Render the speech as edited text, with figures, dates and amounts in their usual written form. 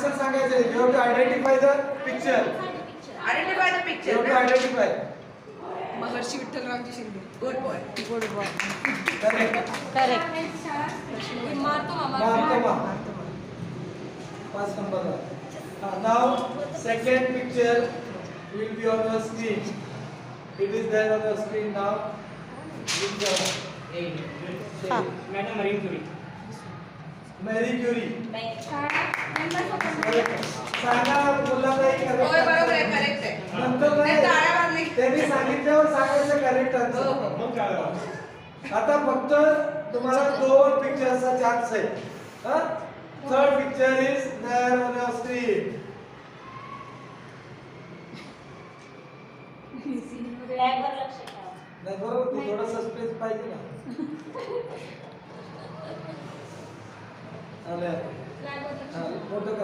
Answer सांगायचं आहे. You have to identify the picture. Identify the picture. You have to identify. Maharshi Vitthalramji Shinde. Good boy. Good boy. Correct. मारतो मामा. मार्तमा. 5 number. Now second picture will be on your screen. It is there on your screen now. Madam Marie Curie. Marie Curie. सांगा मुलांना होय बरोबर आहे. Correct आहे. नंतर नाही टाळ्या वाजली. त्यांनी सांगितल्यावर सांगायचं करेक्ट हो आन्सर. हो. आता फक्त तुम्हाला 2 पिक्चरचा चान्स आहे. हा third picture is there on your screen. नाही बरोबर तू थोडा सस्पेन्स पाहिजे ना. आले. फोटो